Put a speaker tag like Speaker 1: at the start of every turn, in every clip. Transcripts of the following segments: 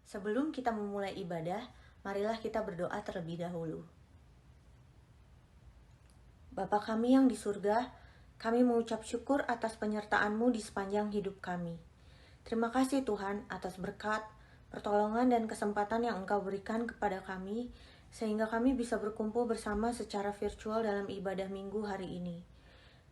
Speaker 1: Sebelum kita memulai ibadah, marilah kita berdoa terlebih dahulu. Bapa kami yang di surga, kami mengucap syukur atas penyertaan-Mu di sepanjang hidup kami. Terima kasih Tuhan atas berkat, pertolongan dan kesempatan yang Engkau berikan kepada kami, sehingga kami bisa berkumpul bersama secara virtual dalam ibadah minggu hari ini.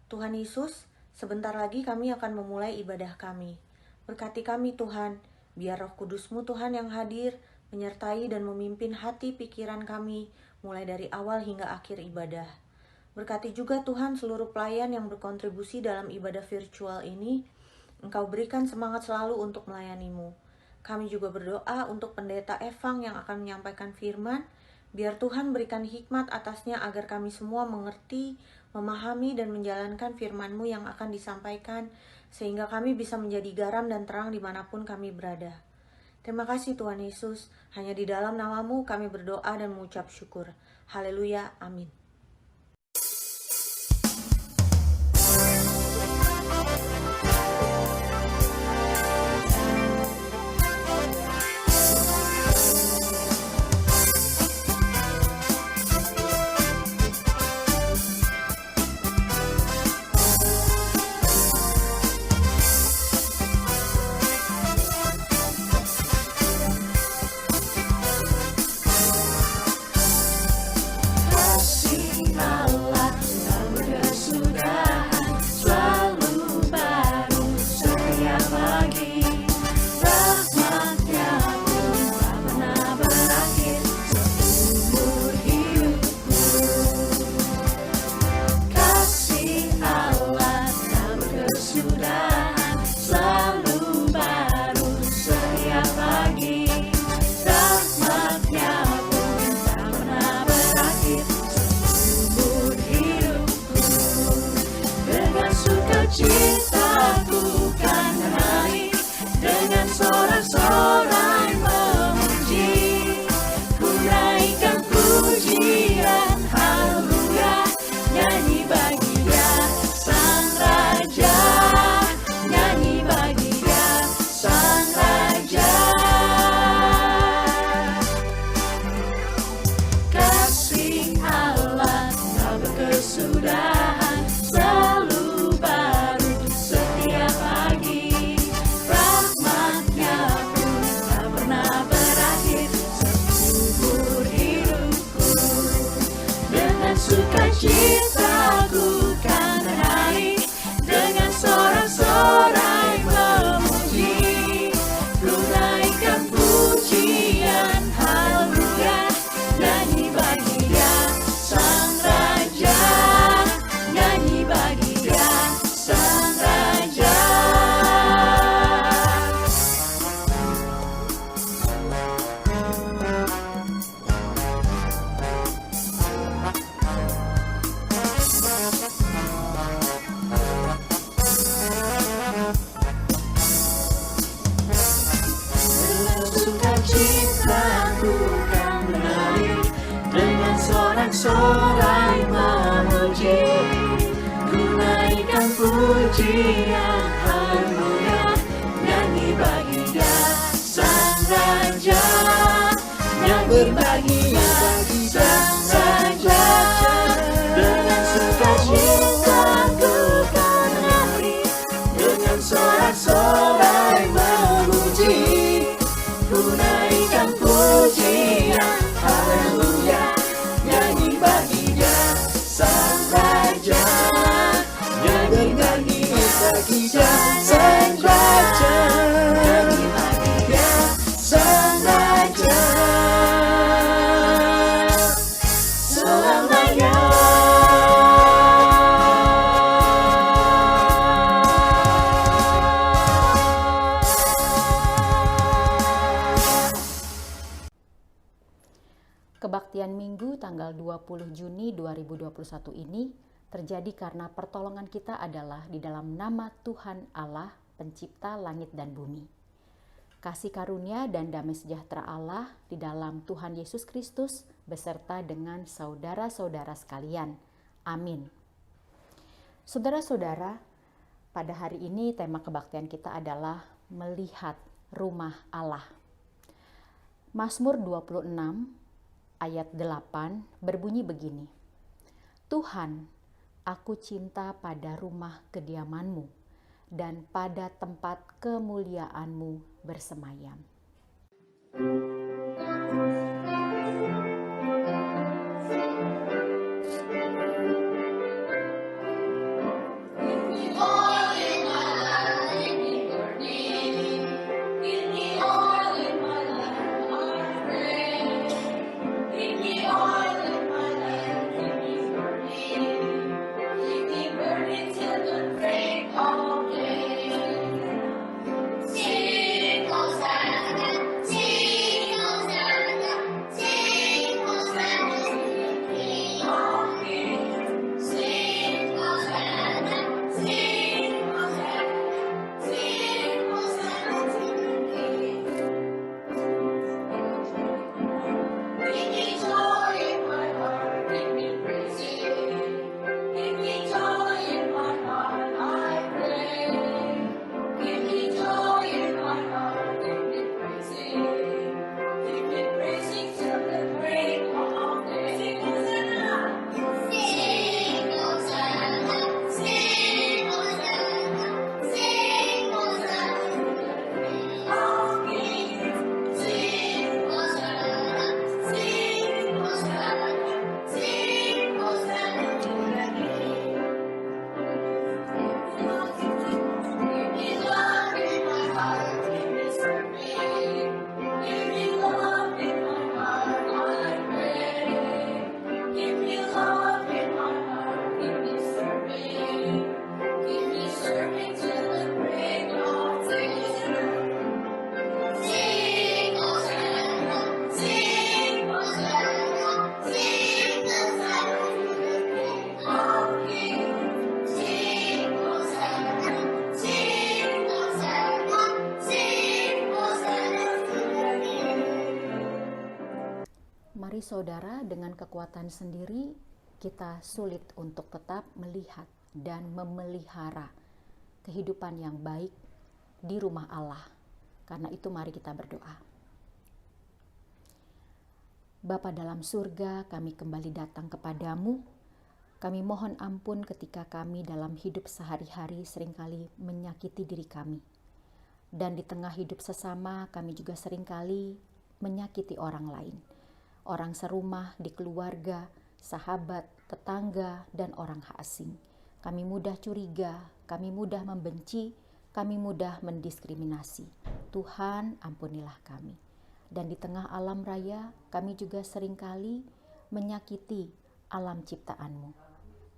Speaker 1: Tuhan Yesus, sebentar lagi kami akan memulai ibadah kami. Berkati kami Tuhan, biar Roh Kudus-Mu Tuhan yang hadir, menyertai dan memimpin hati pikiran kami, mulai dari awal hingga akhir ibadah. Berkati juga Tuhan seluruh pelayan yang berkontribusi dalam ibadah virtual ini. Engkau berikan semangat selalu untuk melayani-Mu. Kami juga berdoa untuk Pendeta Evang yang akan menyampaikan firman. Biar Tuhan berikan hikmat atasnya agar kami semua mengerti, memahami dan menjalankan firman-Mu yang akan disampaikan. Sehingga kami bisa menjadi garam dan terang dimanapun kami berada. Terima kasih Tuhan Yesus. Hanya di dalam nama-Mu kami berdoa dan mengucap syukur. Haleluya. Amin.
Speaker 2: Sorai memuji, ku naikkan pujian haleluya, nyanyi bagi Dia Sang Raja, nyanyi bagi Dia Sang Raja, dengan sukacita ku kan nyanyi, dengan sorak-sorai memuji, ku naikkan pujian haleluya, nyanyi bagi Dia Sang Raja, nyanyi bagi Dia Sang Raja, nyanyi bagi Dia Sang Raja selamanya.
Speaker 3: Kebaktian Minggu tanggal 20 Juni 2021 ini terjadi karena pertolongan kita adalah di dalam nama Tuhan Allah, pencipta langit dan bumi. Kasih karunia dan damai sejahtera Allah di dalam Tuhan Yesus Kristus beserta dengan saudara-saudara sekalian. Amin. Saudara-saudara, pada hari ini tema kebaktian kita adalah melihat rumah Allah. Mazmur 26 ayat 8 berbunyi begini. Tuhan, aku cinta pada rumah kediaman-Mu dan pada tempat kemuliaan-Mu bersemayam. Mari saudara, dengan kekuatan sendiri kita sulit untuk tetap melihat dan memelihara kehidupan yang baik di rumah Allah. Karena itu mari kita berdoa. Bapa dalam surga, kami kembali datang kepadamu. Kami mohon ampun ketika kami dalam hidup sehari-hari seringkali menyakiti diri kami. Dan di tengah hidup sesama kami juga seringkali menyakiti orang lain. Orang serumah, di keluarga, sahabat, tetangga, dan orang asing. Kami mudah curiga, kami mudah membenci, kami mudah mendiskriminasi. Tuhan, ampunilah kami. Dan di tengah alam raya, kami juga seringkali menyakiti alam ciptaan-Mu.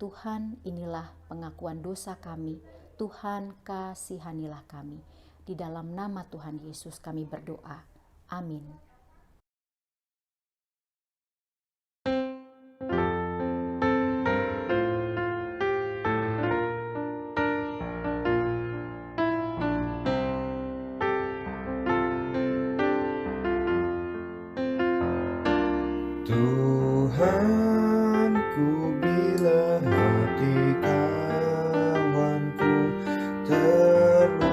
Speaker 3: Tuhan, inilah pengakuan dosa kami. Tuhan, kasihanilah kami. Di dalam nama Tuhan Yesus kami berdoa. Amin.
Speaker 4: Tuhanku, bila hati kawanku terluka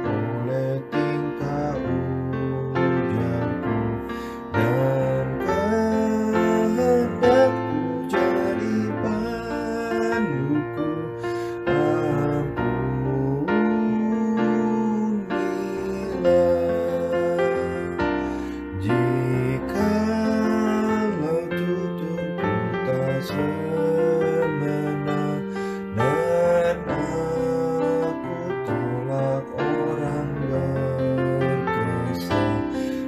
Speaker 4: oleh tingkah ujarku, dan kehendakku jadi panduku, ampunilah. Jikalau tuturku tak semena dan aku tolak orang berkesan,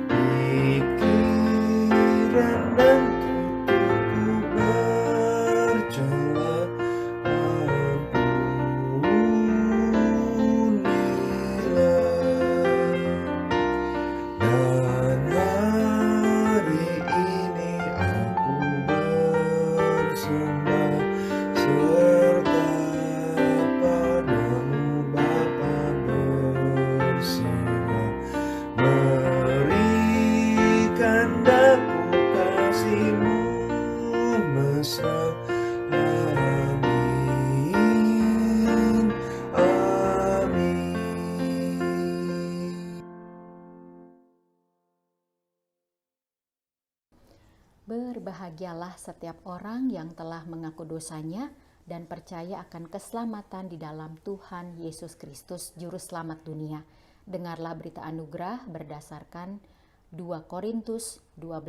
Speaker 4: pikiran dan tuturku bercela, ampunilah. Dan hari ini aku bersembah serta padamu Bapa berserah, berikan daku kasih-Mu mesra.
Speaker 3: Berbahagialah setiap orang yang telah mengaku dosanya dan percaya akan keselamatan di dalam Tuhan Yesus Kristus, Juru Selamat dunia. Dengarlah berita anugerah berdasarkan 2 Korintus 12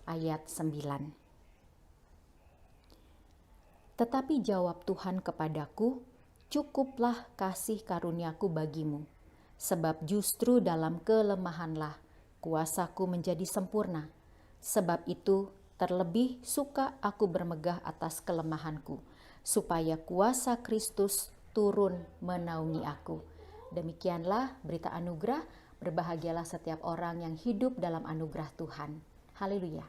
Speaker 3: ayat 9. Tetapi jawab Tuhan kepadaku, cukuplah kasih karuniaku bagimu, sebab justru dalam kelemahanlah kuasaku menjadi sempurna. Sebab itu terlebih suka aku bermegah atas kelemahanku, supaya kuasa Kristus turun menaungi aku. Demikianlah berita anugerah. Berbahagialah setiap orang yang hidup dalam anugerah Tuhan. Haleluya.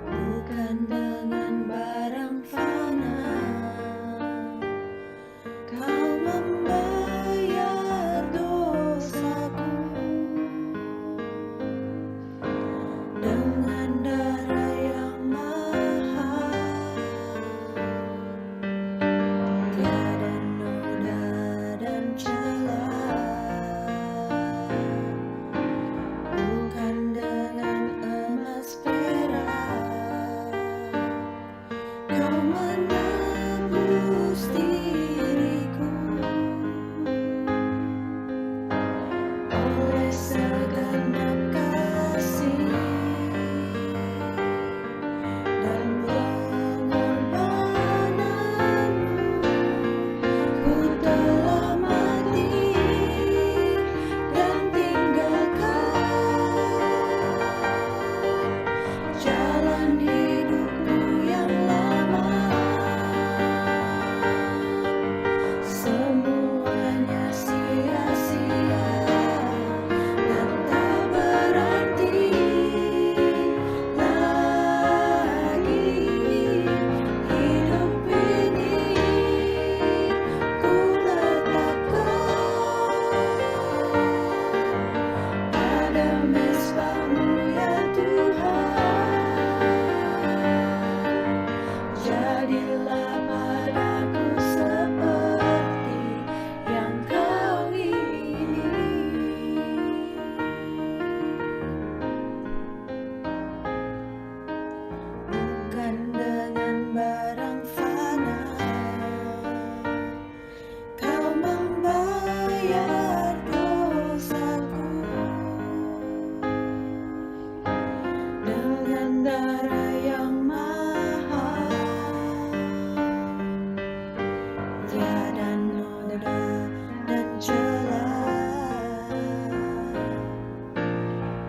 Speaker 2: Bukan dengan barang fana Kau membayar dosaku, dengan darah yang mahal, tiada noda dan celah. Bukan dengan emas perak Kau menebus diriku, oleh segenap kasih dan pengorbananmu, ku telah mati dan tinggalkan jalan hidupku yang lama. Semuanya sia-sia dan tak berarti lagi. Hidup ini ku letakkan pada mezbah-Mu ya Tuhan. Jadilah padaku seperti yang Kau ingini. Bukan dengan barang fana Kau membayar dosaku, dengan darah yang mahal, tiada noda dan celah.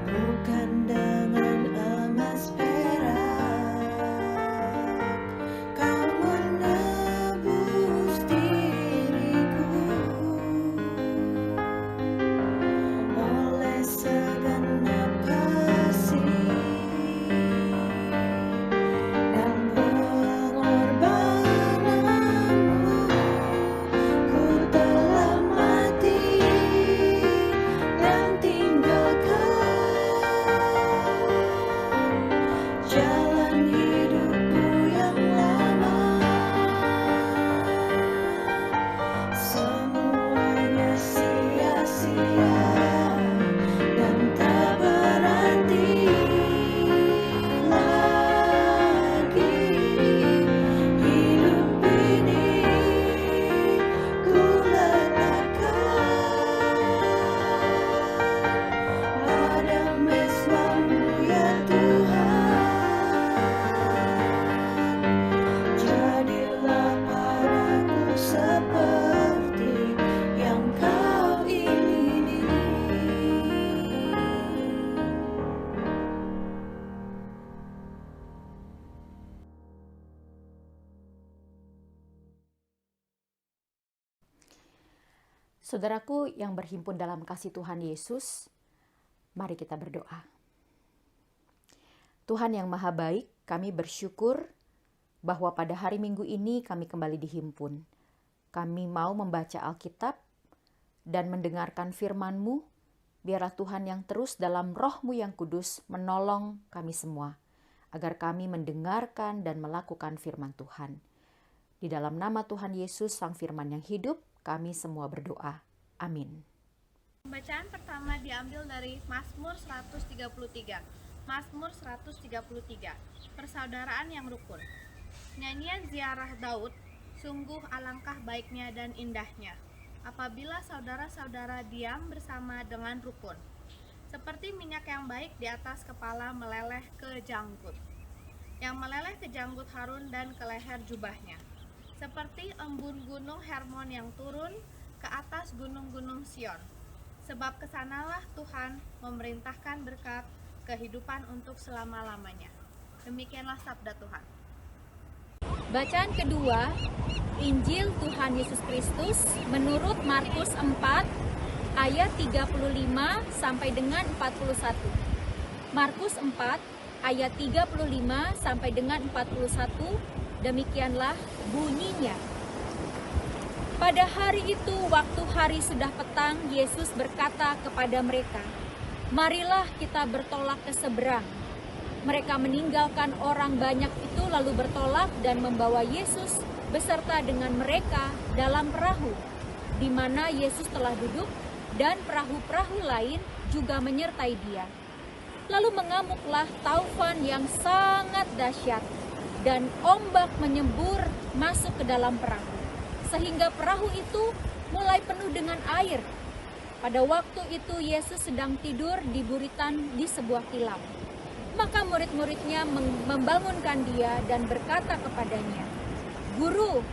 Speaker 2: Bukan dengan emas perak Kau menebus diriku, oleh segenap kasih dan pengorbananmu, ku telah mati dan tinggalkan jalan hidupku yang lama. Semuanya sia-sia dan tak berarti lagi. Hidup ini ku letakkan pada mezbah-Mu ya Tuhan. Jadilah padaku seperti yang Kau ingini.
Speaker 3: Saudaraku yang berhimpun dalam kasih Tuhan Yesus, mari kita berdoa. Tuhan yang maha baik, kami bersyukur bahwa pada hari Minggu ini kami kembali dihimpun. Kami mau membaca Alkitab dan mendengarkan firman-Mu. Biarlah Tuhan yang terus dalam Roh-Mu yang kudus menolong kami semua, agar kami mendengarkan dan melakukan firman Tuhan. Di dalam nama Tuhan Yesus, Sang Firman yang hidup, kami semua berdoa. Amin.
Speaker 5: Pembacaan pertama diambil dari Mazmur 133. Mazmur 133, persaudaraan yang rukun. Nyanyian ziarah Daud, sungguh alangkah baiknya dan indahnya apabila saudara-saudara diam bersama dengan rukun. Seperti minyak yang baik di atas kepala meleleh ke janggut, yang meleleh ke janggut Harun dan ke leher jubahnya. Seperti embun gunung Hermon yang turun ke atas gunung-gunung Sion. Sebab kesanalah Tuhan memerintahkan berkat kehidupan untuk selama-lamanya. Demikianlah sabda Tuhan.
Speaker 6: Bacaan kedua, Injil Tuhan Yesus Kristus menurut Markus 4 ayat 35 sampai dengan 41. Markus 4 ayat 35 sampai dengan 41, demikianlah bunyinya. Pada hari itu, waktu hari sudah petang, Yesus berkata kepada mereka, "Marilah kita bertolak ke seberang." Mereka meninggalkan orang banyak itu lalu bertolak dan membawa Yesus beserta dengan mereka dalam perahu, di mana Yesus telah duduk, dan perahu-perahu lain juga menyertai dia. Lalu mengamuklah taufan yang sangat dahsyat, dan ombak menyembur masuk ke dalam perahu, sehingga perahu itu mulai penuh dengan air. Pada waktu itu Yesus sedang tidur di buritan di sebuah tilam. Maka murid-muridnya membangunkan dia dan berkata kepadanya, "Guru,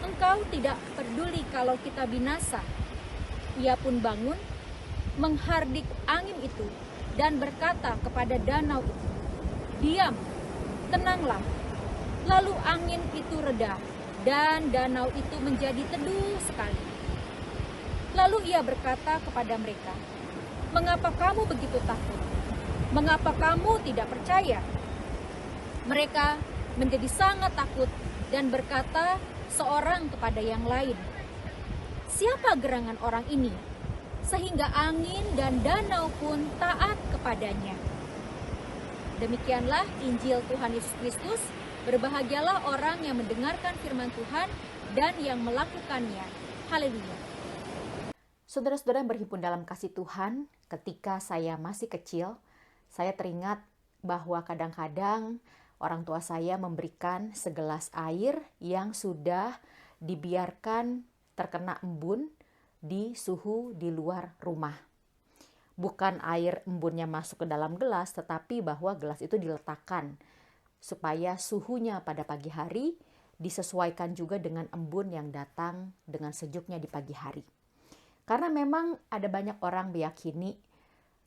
Speaker 6: engkau tidak peduli kalau kita binasa." Ia pun bangun, menghardik angin itu, dan berkata kepada danau itu, "Diam, tenanglah." Lalu angin itu reda, dan danau itu menjadi teduh sekali. Lalu ia berkata kepada mereka, "Mengapa kamu begitu takut? Mengapa kamu tidak percaya?" Mereka menjadi sangat takut dan berkata seorang kepada yang lain, "Siapa gerangan orang ini, sehingga angin dan danau pun taat kepadanya?" Demikianlah Injil Tuhan Yesus Kristus. Berbahagialah orang yang mendengarkan firman Tuhan dan yang melakukannya. Haleluya.
Speaker 3: Saudara-saudara yang berhimpun dalam kasih Tuhan, ketika saya masih kecil, saya teringat bahwa kadang-kadang orang tua saya memberikan segelas air yang sudah dibiarkan terkena embun di suhu di luar rumah. Bukan air embunnya masuk ke dalam gelas, tetapi bahwa gelas itu diletakkan supaya suhunya pada pagi hari disesuaikan juga dengan embun yang datang dengan sejuknya di pagi hari. Karena memang ada banyak orang meyakini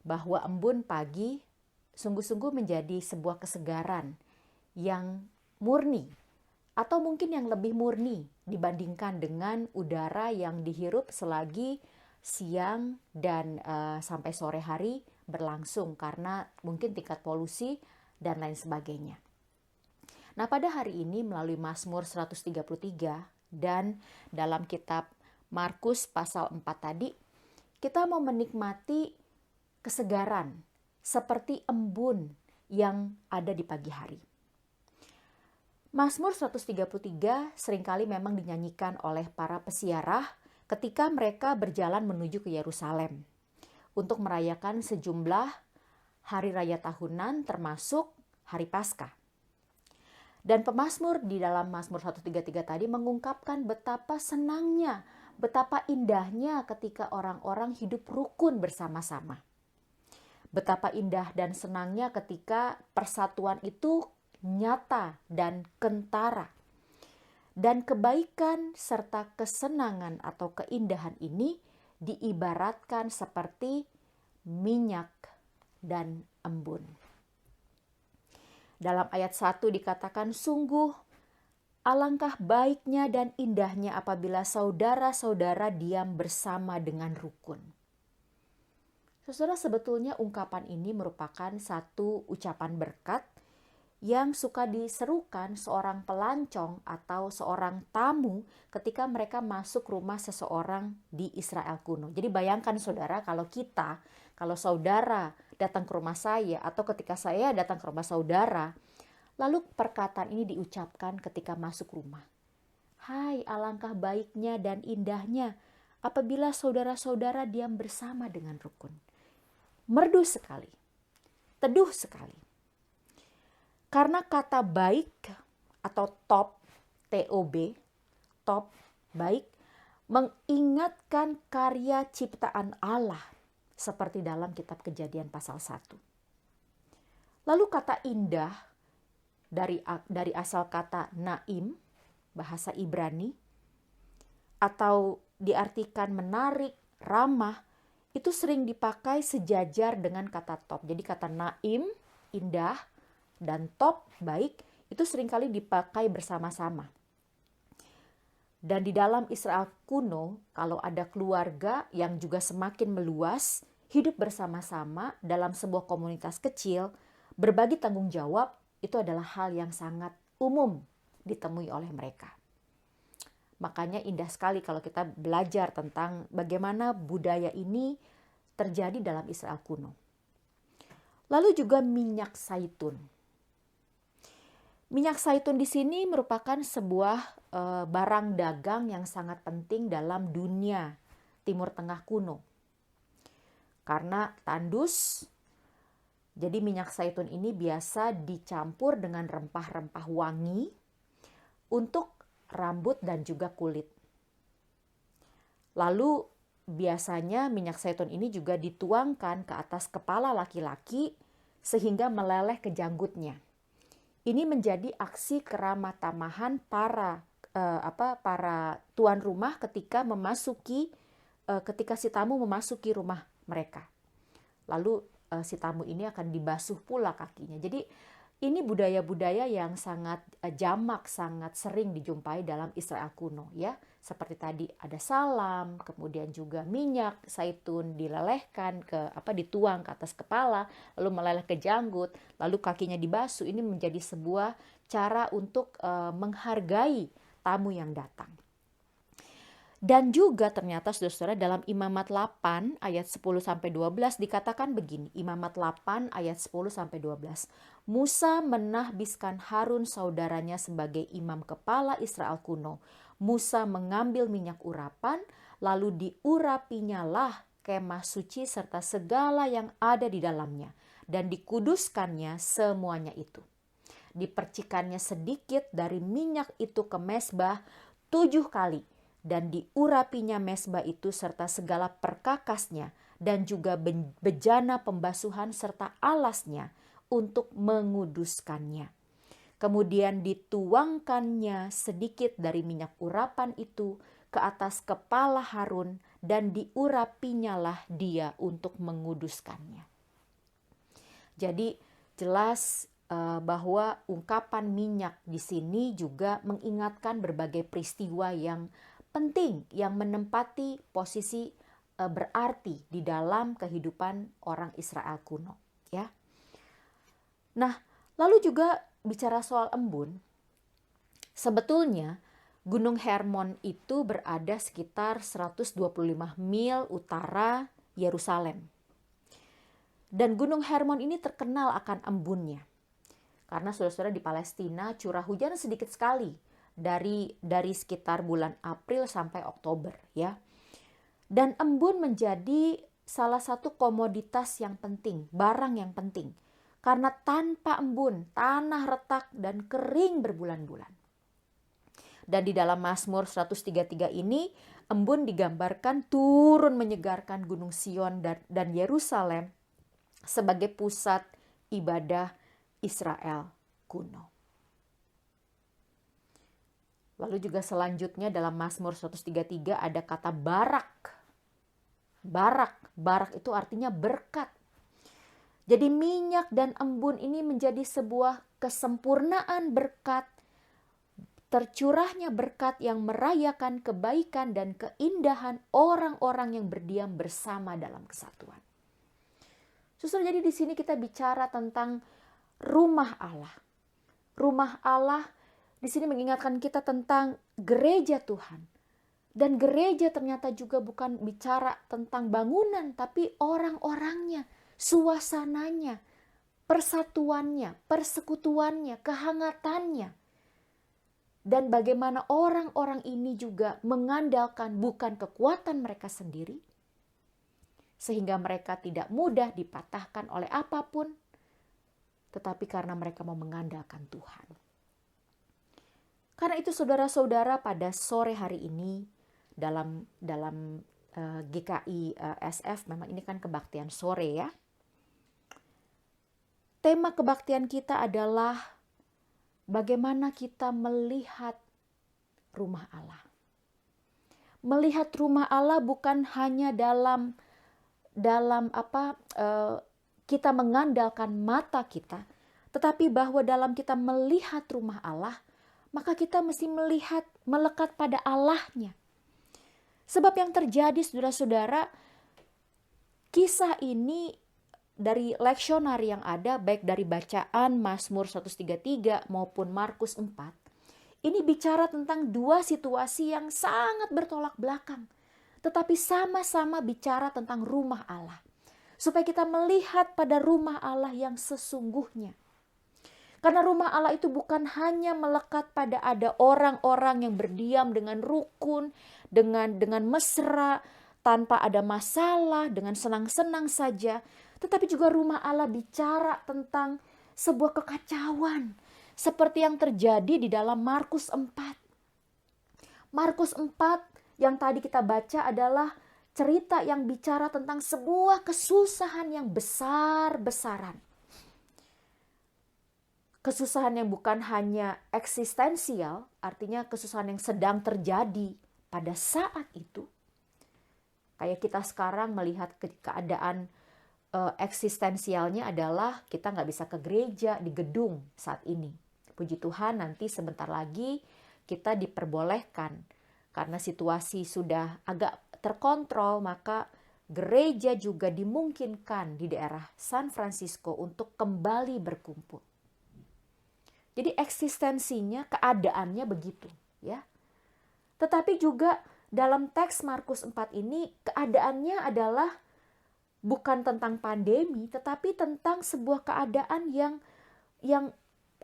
Speaker 3: bahwa embun pagi sungguh-sungguh menjadi sebuah kesegaran yang murni, atau mungkin yang lebih murni dibandingkan dengan udara yang dihirup selagi siang dan sampai sore hari berlangsung karena mungkin tingkat polusi dan lain sebagainya. Nah, pada hari ini melalui Mazmur 133 dan dalam kitab Markus pasal 4 tadi, kita mau menikmati kesegaran seperti embun yang ada di pagi hari. Mazmur 133 seringkali memang dinyanyikan oleh para pesiarah ketika mereka berjalan menuju ke Yerusalem untuk merayakan sejumlah hari raya tahunan termasuk hari Paskah. Dan pemazmur di dalam Mazmur 133 tadi mengungkapkan betapa senangnya, betapa indahnya ketika orang-orang hidup rukun bersama-sama. Betapa indah dan senangnya ketika persatuan itu nyata dan kentara. Dan kebaikan serta kesenangan atau keindahan ini diibaratkan seperti minyak dan embun. Dalam ayat 1 dikatakan, "Sungguh alangkah baiknya dan indahnya apabila saudara-saudara diam bersama dengan rukun." Saudara, sebetulnya ungkapan ini merupakan satu ucapan berkat yang suka diserukan seorang pelancong atau seorang tamu ketika mereka masuk rumah seseorang di Israel kuno. Jadi bayangkan saudara, kalau saudara datang ke rumah saya atau ketika saya datang ke rumah saudara, Lalu perkataan ini diucapkan ketika masuk rumah. Hai, alangkah baiknya dan indahnya apabila saudara-saudara diam bersama dengan rukun. Merdu sekali, teduh sekali. Karena kata baik atau top, T-O-B, top, baik, mengingatkan karya ciptaan Allah seperti dalam kitab Kejadian pasal 1. Lalu kata indah dari asal kata naim, bahasa Ibrani, atau diartikan menarik, ramah, itu sering dipakai sejajar dengan kata top. Jadi kata naim, indah, dan top, baik, itu seringkali dipakai bersama-sama. Dan di dalam Israel kuno, kalau ada keluarga yang juga semakin meluas, hidup bersama-sama dalam sebuah komunitas kecil, berbagi tanggung jawab, itu adalah hal yang sangat umum ditemui oleh mereka. Makanya indah sekali kalau kita belajar tentang bagaimana budaya ini terjadi dalam Israel kuno. Lalu juga minyak zaitun. Minyak zaitun di sini merupakan sebuah barang dagang yang sangat penting dalam dunia Timur Tengah kuno. Karena tandus, jadi minyak zaitun ini biasa dicampur dengan rempah-rempah wangi untuk rambut dan juga kulit. Lalu biasanya minyak zaitun ini juga dituangkan ke atas kepala laki-laki sehingga meleleh ke janggutnya. Ini menjadi aksi keramah tamahan para tuan rumah ketika si tamu memasuki rumah mereka. Lalu si tamu ini akan dibasuh pula kakinya. Jadi ini budaya-budaya yang sangat jamak, sangat sering dijumpai dalam Israel kuno, ya. Seperti tadi ada salam, kemudian juga minyak zaitun dilelehkan dituang ke atas kepala, lalu meleleh ke janggut, lalu kakinya dibasuh. Ini menjadi sebuah cara untuk menghargai tamu yang datang. Dan juga ternyata saudara-saudara dalam Imamat 8 ayat 10-12 dikatakan begini, Imamat 8 ayat 10-12. Musa menahbiskan Harun saudaranya sebagai imam kepala Israel kuno. Musa mengambil minyak urapan, lalu diurapinyalah kemah suci serta segala yang ada di dalamnya, dan dikuduskannya semuanya itu. Dipercikannya sedikit dari minyak itu ke mezbah 7 kali, dan diurapinya mezbah itu serta segala perkakasnya, dan juga bejana pembasuhan serta alasnya untuk menguduskannya. Kemudian dituangkannya sedikit dari minyak urapan itu ke atas kepala Harun, dan diurapinyalah dia untuk menguduskannya. Jadi jelas bahwa ungkapan minyak di sini juga mengingatkan berbagai peristiwa yang penting yang menempati posisi berarti di dalam kehidupan orang Israel kuno, ya. Nah, lalu juga bicara soal embun, sebetulnya Gunung Hermon itu berada sekitar 125 mil utara Yerusalem. Dan Gunung Hermon ini terkenal akan embunnya. Karena saudara-saudara di Palestina curah hujan sedikit sekali dari sekitar bulan April sampai Oktober, ya. Dan embun menjadi salah satu komoditas yang penting, barang yang penting. Karena tanpa embun, tanah retak dan kering berbulan-bulan. Dan di dalam Mazmur 133 ini, embun digambarkan turun menyegarkan Gunung Sion dan Yerusalem sebagai pusat ibadah Israel kuno. Lalu juga selanjutnya dalam Mazmur 133 ada kata barak. Barak itu artinya berkat. Jadi minyak dan embun ini menjadi sebuah kesempurnaan berkat, tercurahnya berkat yang merayakan kebaikan dan keindahan orang-orang yang berdiam bersama dalam kesatuan. Saudara, jadi di sini kita bicara tentang rumah Allah. Rumah Allah di sini mengingatkan kita tentang gereja Tuhan. Dan gereja ternyata juga bukan bicara tentang bangunan, tapi orang-orangnya, suasananya, persatuannya, persekutuannya, kehangatannya. Dan bagaimana orang-orang ini juga mengandalkan bukan kekuatan mereka sendiri, sehingga mereka tidak mudah dipatahkan oleh apapun, tetapi karena mereka mau mengandalkan Tuhan. Karena itu saudara-saudara, pada sore hari ini dalam GKI SF, memang ini kan kebaktian sore ya. Tema kebaktian kita adalah bagaimana kita melihat rumah Allah. Melihat rumah Allah bukan hanya dalam kita mengandalkan mata kita, tetapi bahwa dalam kita melihat rumah Allah, maka kita mesti melekat pada Allahnya. Sebab yang terjadi saudara-saudara, kisah ini dari leksionari yang ada, baik dari bacaan Mazmur 133 maupun Markus 4, ini bicara tentang dua situasi yang sangat bertolak belakang, tetapi sama-sama bicara tentang rumah Allah. Supaya kita melihat pada rumah Allah yang sesungguhnya. Karena rumah Allah itu bukan hanya melekat pada ada orang-orang yang berdiam dengan rukun, dengan mesra, tanpa ada masalah, dengan senang-senang saja. Tetapi juga rumah Allah bicara tentang sebuah kekacauan. Seperti yang terjadi di dalam Markus 4. Markus 4 yang tadi kita baca adalah cerita yang bicara tentang sebuah kesusahan yang besar-besaran. Kesusahan yang bukan hanya eksistensial, artinya kesusahan yang sedang terjadi pada saat itu. Kayak kita sekarang melihat keadaan eksistensialnya adalah kita nggak bisa ke gereja di gedung saat ini. Puji Tuhan, nanti sebentar lagi kita diperbolehkan karena situasi sudah agak terkontrol, maka gereja juga dimungkinkan di daerah San Francisco untuk kembali berkumpul. Jadi eksistensinya, keadaannya begitu, ya. Tetapi juga dalam teks Markus 4 ini keadaannya adalah bukan tentang pandemi, tetapi tentang sebuah keadaan yang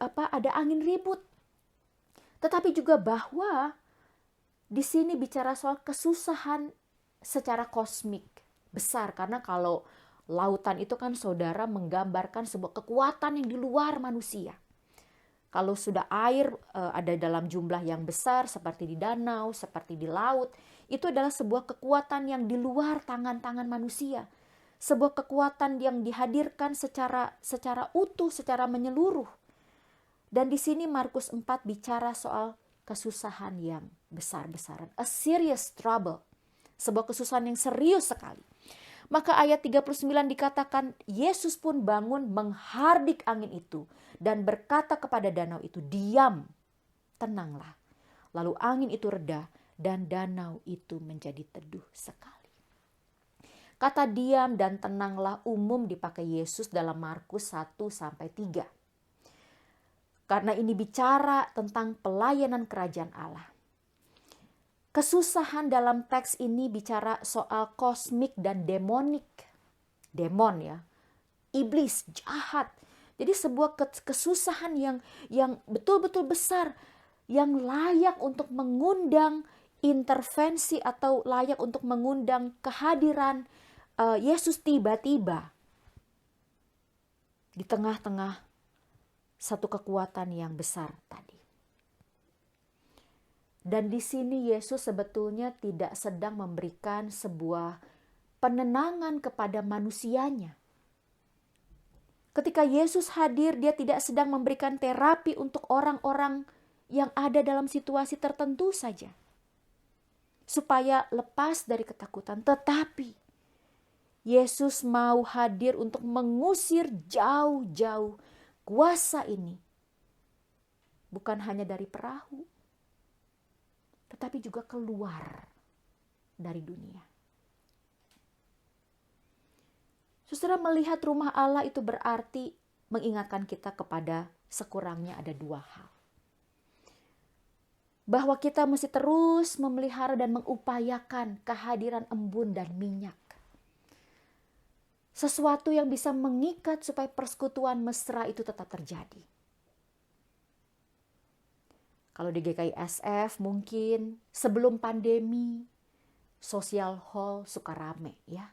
Speaker 3: ada angin ribut. Tetapi juga bahwa di sini bicara soal kesusahan secara kosmik besar, karena kalau lautan itu kan saudara menggambarkan sebuah kekuatan yang di luar manusia. Kalau sudah air ada dalam jumlah yang besar seperti di danau, seperti di laut, itu adalah sebuah kekuatan yang di luar tangan-tangan manusia. Sebuah kekuatan yang dihadirkan secara utuh, secara menyeluruh. Dan di sini Markus 4 bicara soal kesusahan yang besar-besaran. A serious trouble. Sebuah kesusahan yang serius sekali. Maka ayat 39 dikatakan, Yesus pun bangun menghardik angin itu dan berkata kepada danau itu, diam, tenanglah. Lalu angin itu reda dan danau itu menjadi teduh sekali. Kata diam dan tenanglah umum dipakai Yesus dalam Markus 1-3. Karena ini bicara tentang pelayanan kerajaan Allah. Kesusahan dalam teks ini bicara soal kosmik dan demonik. Demon ya, iblis, jahat. Jadi sebuah kesusahan yang betul-betul besar, yang layak untuk mengundang intervensi atau layak untuk mengundang kehadiran Yesus tiba-tiba di tengah-tengah satu kekuatan yang besar tadi. Dan di sini Yesus sebetulnya tidak sedang memberikan sebuah penenangan kepada manusianya. Ketika Yesus hadir, dia tidak sedang memberikan terapi untuk orang-orang yang ada dalam situasi tertentu saja, supaya lepas dari ketakutan. Tetapi Yesus mau hadir untuk mengusir jauh-jauh kuasa ini. Bukan hanya dari perahu, tetapi juga keluar dari dunia. Saudara, melihat rumah Allah itu berarti mengingatkan kita kepada sekurangnya ada dua hal. Bahwa kita mesti terus memelihara dan mengupayakan kehadiran embun dan minyak. Sesuatu yang bisa mengikat supaya persekutuan mesra itu tetap terjadi. Kalau di GKI SF mungkin sebelum pandemi, social hall suka rame ya.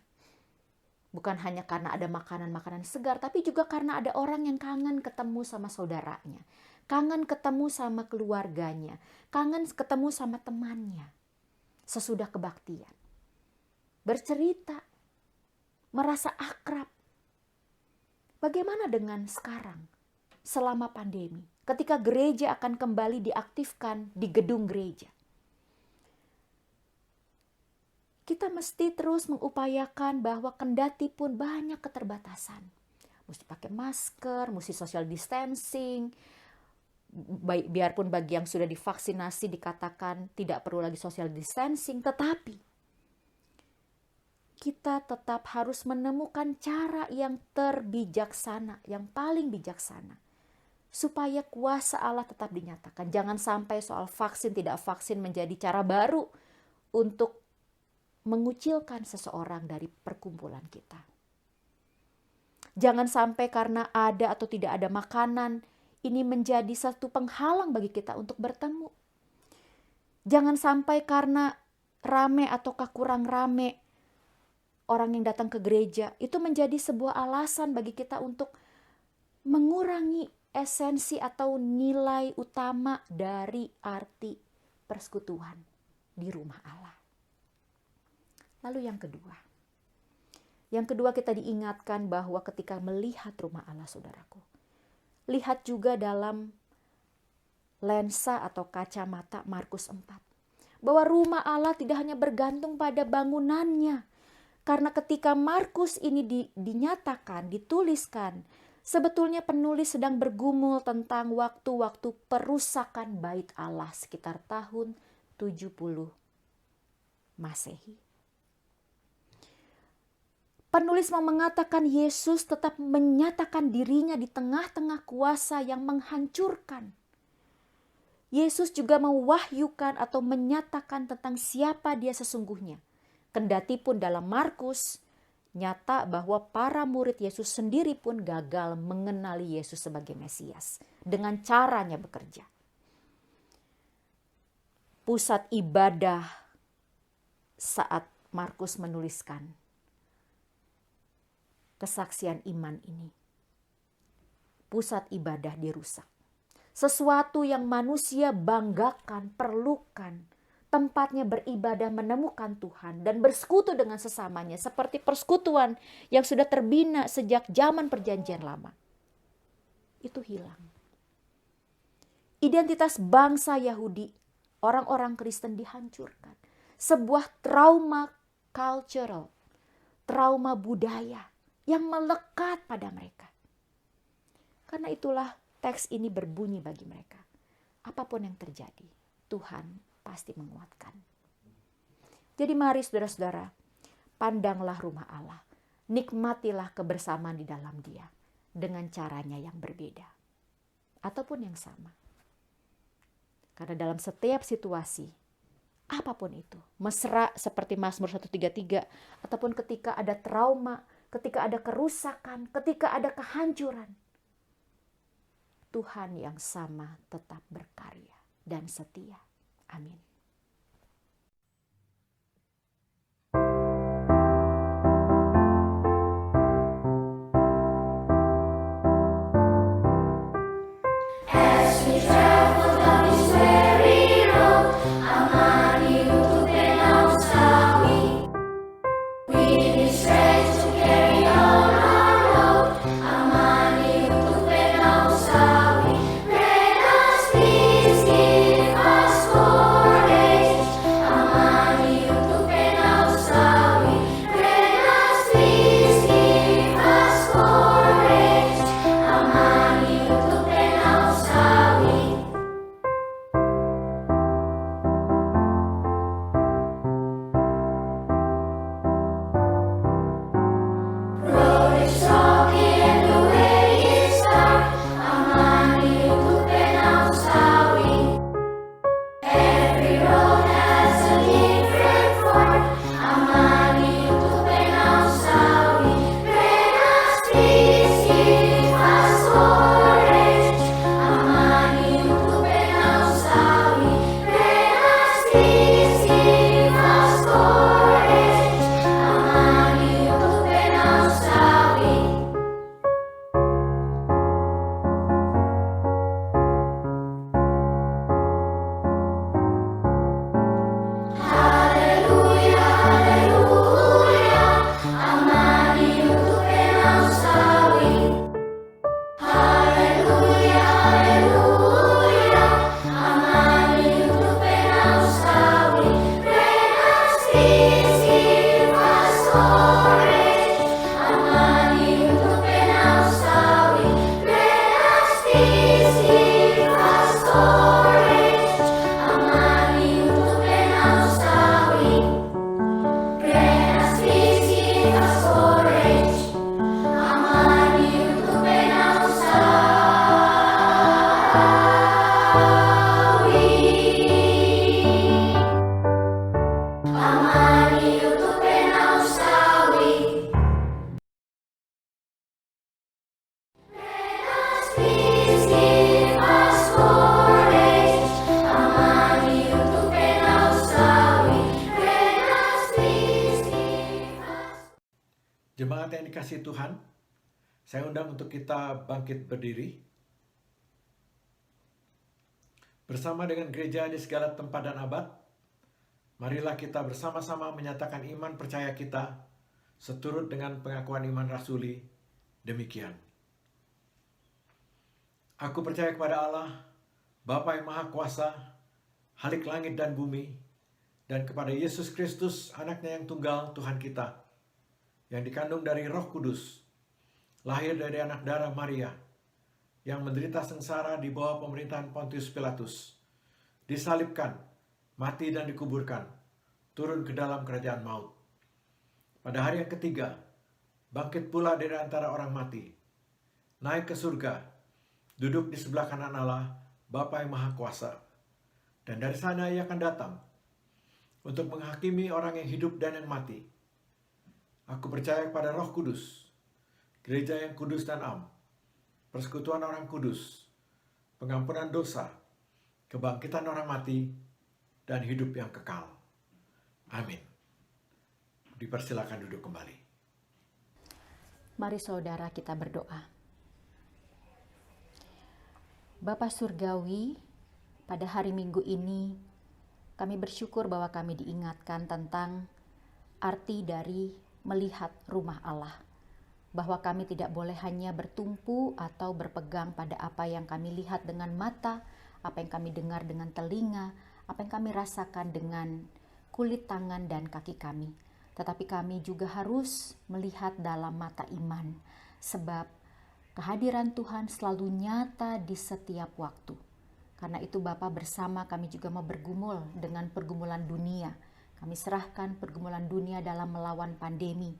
Speaker 3: Bukan hanya karena ada makanan-makanan segar, tapi juga karena ada orang yang kangen ketemu sama saudaranya. Kangen ketemu sama keluarganya. Kangen ketemu sama temannya. Sesudah kebaktian. Bercerita. Merasa akrab. Bagaimana dengan sekarang? Selama pandemi. Ketika gereja akan kembali diaktifkan di gedung gereja. Kita mesti terus mengupayakan bahwa kendati pun banyak keterbatasan. Mesti pakai masker, mesti social distancing. Biarpun bagi yang sudah divaksinasi dikatakan tidak perlu lagi social distancing. Tetapi kita tetap harus menemukan cara yang terbijaksana, yang paling bijaksana. Supaya kuasa Allah tetap dinyatakan. Jangan sampai soal vaksin tidak vaksin menjadi cara baru untuk mengucilkan seseorang dari perkumpulan kita. Jangan sampai karena ada atau tidak ada makanan, ini menjadi satu penghalang bagi kita untuk bertemu. Jangan sampai karena rame ataukah kurang rame orang yang datang ke gereja, itu menjadi sebuah alasan bagi kita untuk mengurangi esensi atau nilai utama dari arti persekutuan di rumah Allah. Lalu yang kedua kita diingatkan bahwa ketika melihat rumah Allah, saudaraku, lihat juga dalam lensa atau kacamata Markus 4. Bahwa rumah Allah tidak hanya bergantung pada bangunannya. Karena ketika Markus ini dinyatakan, dituliskan, sebetulnya penulis sedang bergumul tentang waktu-waktu perusakan bait Allah sekitar tahun 70 Masehi. Penulis mau mengatakan Yesus tetap menyatakan dirinya di tengah-tengah kuasa yang menghancurkan. Yesus juga mewahyukan atau menyatakan tentang siapa dia sesungguhnya. Kendati pun dalam Markus nyata bahwa para murid Yesus sendiri pun gagal mengenali Yesus sebagai Mesias dengan caranya bekerja. Pusat ibadah saat Markus menuliskan kesaksian iman ini. Pusat ibadah dirusak. Sesuatu yang manusia banggakan, perlukan. Tempatnya beribadah menemukan Tuhan dan bersekutu dengan sesamanya. Seperti persekutuan yang sudah terbina sejak zaman perjanjian lama. Itu hilang. Identitas bangsa Yahudi, orang-orang Kristen dihancurkan. Sebuah trauma cultural, trauma budaya yang melekat pada mereka. Karena itulah teks ini berbunyi bagi mereka. Apapun yang terjadi, Tuhan pasti menguatkan. Jadi mari saudara-saudara, pandanglah rumah Allah. Nikmatilah kebersamaan di dalam Dia dengan caranya yang berbeda. Ataupun yang sama. Karena dalam setiap situasi, apapun itu, mesra seperti Mazmur 133, ataupun ketika ada trauma, ketika ada kerusakan, ketika ada kehancuran, Tuhan yang sama tetap berkarya dan setia. Amin.
Speaker 2: Let us please give us for
Speaker 7: kasih Tuhan, saya undang untuk kita bangkit berdiri. Bersama dengan gereja di segala tempat dan abad, marilah kita bersama-sama menyatakan iman percaya kita seturut dengan pengakuan iman rasuli demikian. Aku percaya kepada Allah, Bapa yang Maha Kuasa, Halik langit dan bumi, dan kepada Yesus Kristus, anaknya yang tunggal, Tuhan kita, yang dikandung dari Roh Kudus, lahir dari anak darah Maria, yang menderita sengsara di bawah pemerintahan Pontius Pilatus, disalibkan, mati dan dikuburkan, turun ke dalam kerajaan maut. Pada hari yang ketiga, bangkit pula dari antara orang mati, naik ke surga, duduk di sebelah kanan Allah, Bapa yang Maha Kuasa. Dan dari sana ia akan datang untuk menghakimi orang yang hidup dan yang mati. Aku percaya kepada Roh Kudus, gereja yang kudus dan am, persekutuan orang kudus, pengampunan dosa, kebangkitan orang mati, dan hidup yang kekal. Amin. Dipersilakan duduk kembali.
Speaker 3: Mari saudara kita berdoa. Bapa Surgawi, pada hari Minggu ini kami bersyukur bahwa kami diingatkan tentang arti dari melihat rumah Allah. Bahwa kami tidak boleh hanya bertumpu atau berpegang pada apa yang kami lihat dengan mata, apa yang kami dengar dengan telinga, apa yang kami rasakan dengan kulit tangan dan kaki kami. Tetapi kami juga harus melihat dalam mata iman, sebab kehadiran Tuhan selalu nyata di setiap waktu. Karena itu Bapa, bersama kami juga mau bergumul dengan pergumulan dunia. Kami serahkan pergumulan dunia dalam melawan pandemi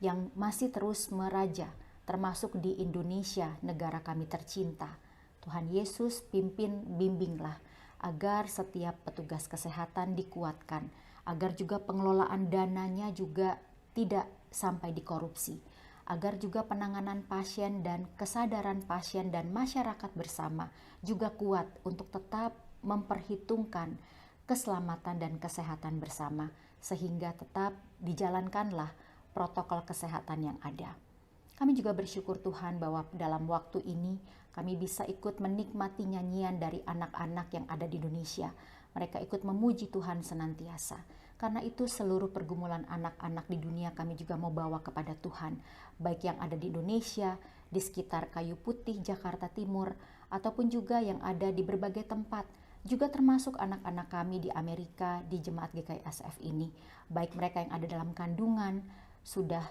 Speaker 3: yang masih terus meraja, termasuk di Indonesia, negara kami tercinta. Tuhan Yesus pimpin, bimbinglah, agar setiap petugas kesehatan dikuatkan, agar juga pengelolaan dananya juga tidak sampai dikorupsi, agar juga penanganan pasien dan kesadaran pasien dan masyarakat bersama juga kuat untuk tetap memperhitungkan keselamatan dan kesehatan bersama, sehingga tetap dijalankanlah protokol kesehatan yang ada. Kami juga bersyukur Tuhan bahwa dalam waktu ini kami bisa ikut menikmati nyanyian dari anak-anak yang ada di Indonesia. Mereka ikut memuji Tuhan senantiasa. Karena itu seluruh pergumulan anak-anak di dunia kami juga mau bawa kepada Tuhan. Baik yang ada di Indonesia, di sekitar Kayu Putih, Jakarta Timur, ataupun juga yang ada di berbagai tempat. Juga termasuk anak-anak kami di Amerika, di Jemaat GKI-ASF ini. Baik mereka yang ada dalam kandungan, sudah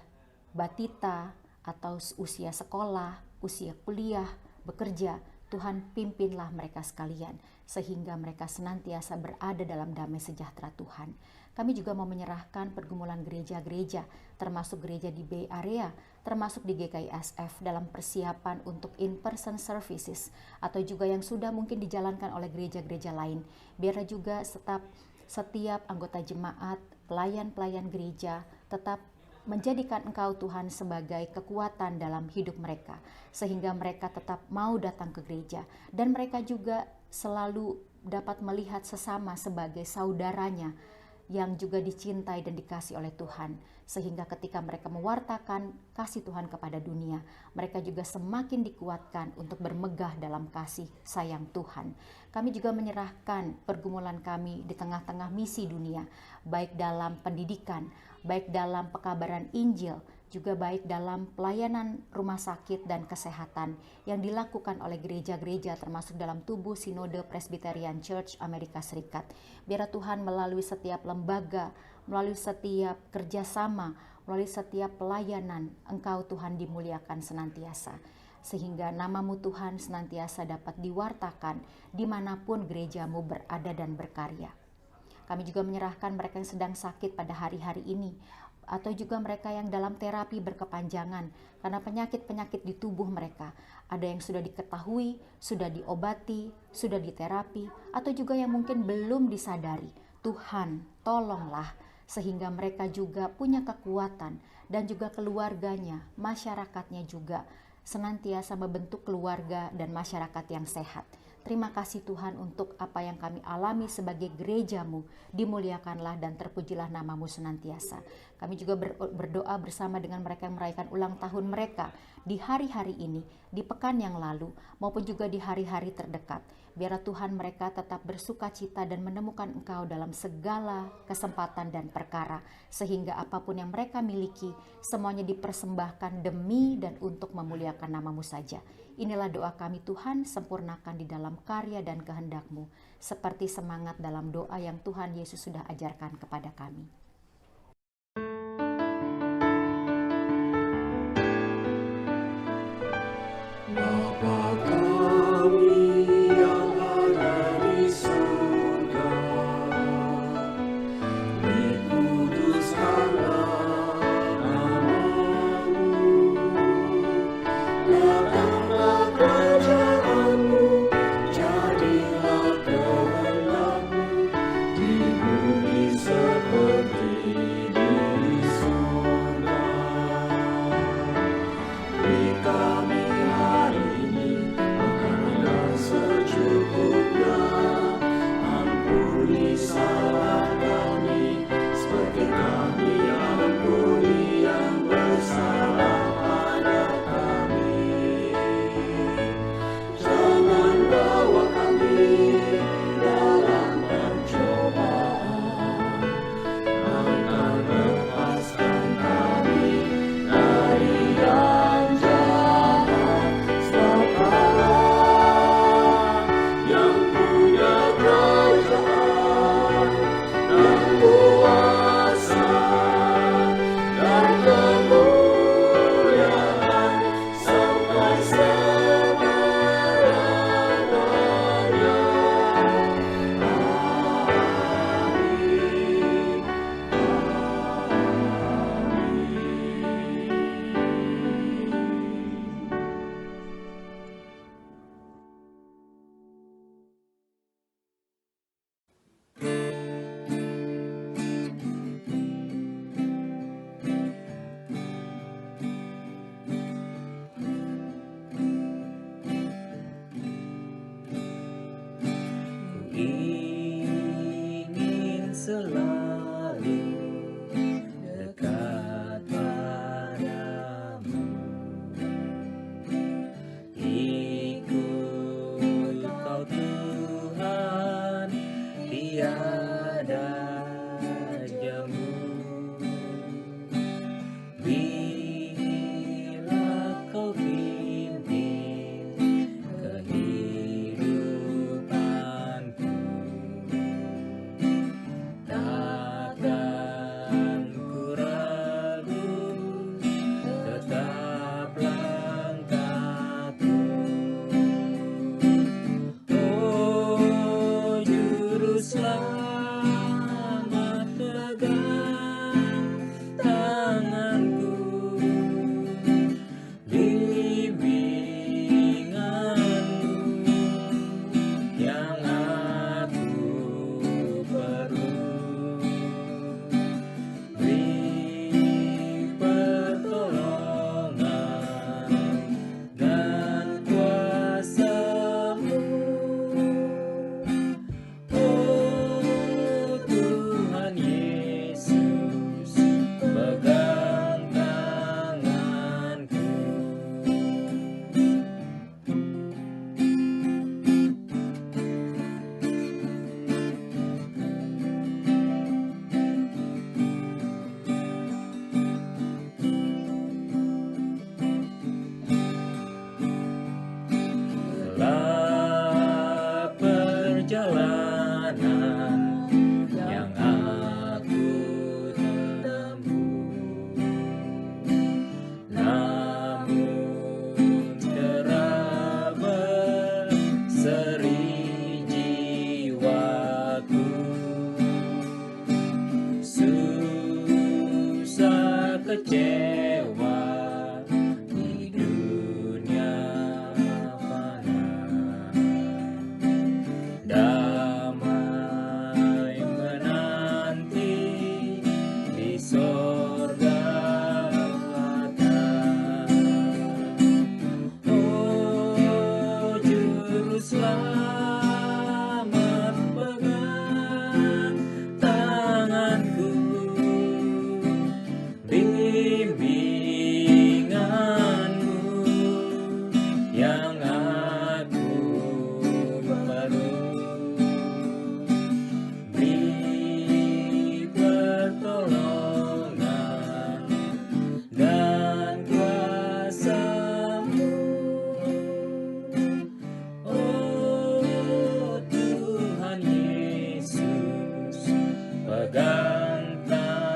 Speaker 3: batita, atau usia sekolah, usia kuliah, bekerja, Tuhan pimpinlah mereka sekalian, sehingga mereka senantiasa berada dalam damai sejahtera Tuhan. Kami juga mau menyerahkan pergumulan gereja-gereja, termasuk gereja di Bay Area, termasuk di GKI-ASF dalam persiapan untuk in-person services, atau juga yang sudah mungkin dijalankan oleh gereja-gereja lain. Biar juga setiap anggota jemaat, pelayan-pelayan gereja tetap menjadikan Engkau Tuhan sebagai kekuatan dalam hidup mereka, sehingga mereka tetap mau datang ke gereja, dan mereka juga selalu dapat melihat sesama sebagai saudaranya yang juga dicintai dan dikasih oleh Tuhan, sehingga ketika mereka mewartakan kasih Tuhan kepada dunia, mereka juga semakin dikuatkan untuk bermegah dalam kasih sayang Tuhan. Kami juga menyerahkan pergumulan kami di tengah-tengah misi dunia, baik dalam pendidikan, baik dalam pekabaran Injil, juga baik dalam pelayanan rumah sakit dan kesehatan yang dilakukan oleh gereja-gereja termasuk dalam tubuh Sinode Presbyterian Church Amerika Serikat. Biar Tuhan melalui setiap lembaga, melalui setiap kerjasama, melalui setiap pelayanan, Engkau Tuhan dimuliakan senantiasa. Sehingga namamu Tuhan senantiasa dapat diwartakan dimanapun gerejamu berada dan berkarya. Kami juga menyerahkan mereka yang sedang sakit pada hari-hari ini, atau juga mereka yang dalam terapi berkepanjangan karena penyakit-penyakit di tubuh mereka. Ada yang sudah diketahui, sudah diobati, sudah diterapi, atau juga yang mungkin belum disadari. Tuhan, tolonglah sehingga mereka juga punya kekuatan, dan juga keluarganya, masyarakatnya juga senantiasa membentuk keluarga dan masyarakat yang sehat. Terima kasih Tuhan untuk apa yang kami alami sebagai gereja-Mu. Dimuliakanlah dan terpujilah nama-Mu senantiasa. Kami juga berdoa bersama dengan mereka yang merayakan ulang tahun mereka di hari-hari ini, di pekan yang lalu, maupun juga di hari-hari terdekat. Biarlah Tuhan mereka tetap bersuka cita dan menemukan Engkau dalam segala kesempatan dan perkara. Sehingga apapun yang mereka miliki, semuanya dipersembahkan demi dan untuk memuliakan nama-Mu saja. Inilah doa kami Tuhan, sempurnakan di dalam karya dan kehendak-Mu. Seperti semangat dalam doa yang Tuhan Yesus sudah ajarkan kepada kami.
Speaker 4: Bapa kami yang ada di surga, dikuduskanlah nama-Mu, datanglah kerajaan-Mu, jadilah kehendak-Mu di bumi seperti di surga. Beri kami hari ini makanan secukupnya, ampuni salah kami seperti kami ampuni yang bersalah pada kami. Jangan bawa kami dalam pencobaan, melainkan lepaskan kami dari yang jahat. Sebab Allah yang punya kerajaan dan kuasa dan kemuliaan sampai selama-lamanya. Ku ingin selalu dekat padamu, ikut Kau Tuhan, tiada jemu. Bila Kau pimpin kehidupanku, takkan ku ragu, tetap langkahku. Oh Juru Selamat, pegang tanganku, bimbingan-Mu yang aku perlu. Beri pertolongan dan kuasa-Mu. Oh Tuhan Yesus, pegang tanganku. Telah perjalanan yang aku tempuh, namun terah berseri jiwaku. Susah kecewa di dunia fana, damai menanti di sorga belaka. Oh Juru Selamat, pegang tanganku.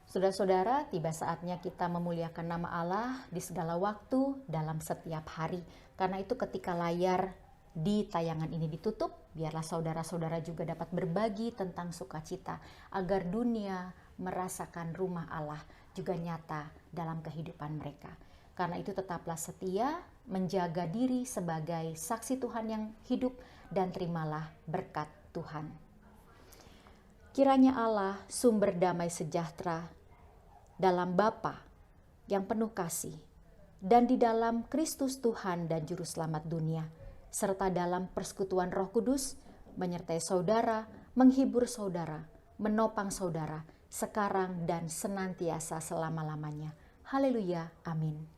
Speaker 3: Saudara-saudara, tiba saatnya kita memuliakan nama Allah di segala waktu dalam setiap hari. Karena itu ketika layar di tayangan ini ditutup, biarlah saudara-saudara juga dapat berbagi tentang sukacita agar dunia merasakan rumah Allah juga nyata dalam kehidupan mereka. Karena itu tetaplah setia, menjaga diri sebagai saksi Tuhan yang hidup, dan terimalah berkat Tuhan. Kiranya Allah, sumber damai sejahtera dalam Bapa yang penuh kasih, dan di dalam Kristus Tuhan dan Juru Selamat dunia, serta dalam persekutuan Roh Kudus, menyertai saudara, menghibur saudara, menopang saudara, sekarang dan senantiasa selama-lamanya. Haleluya, amin.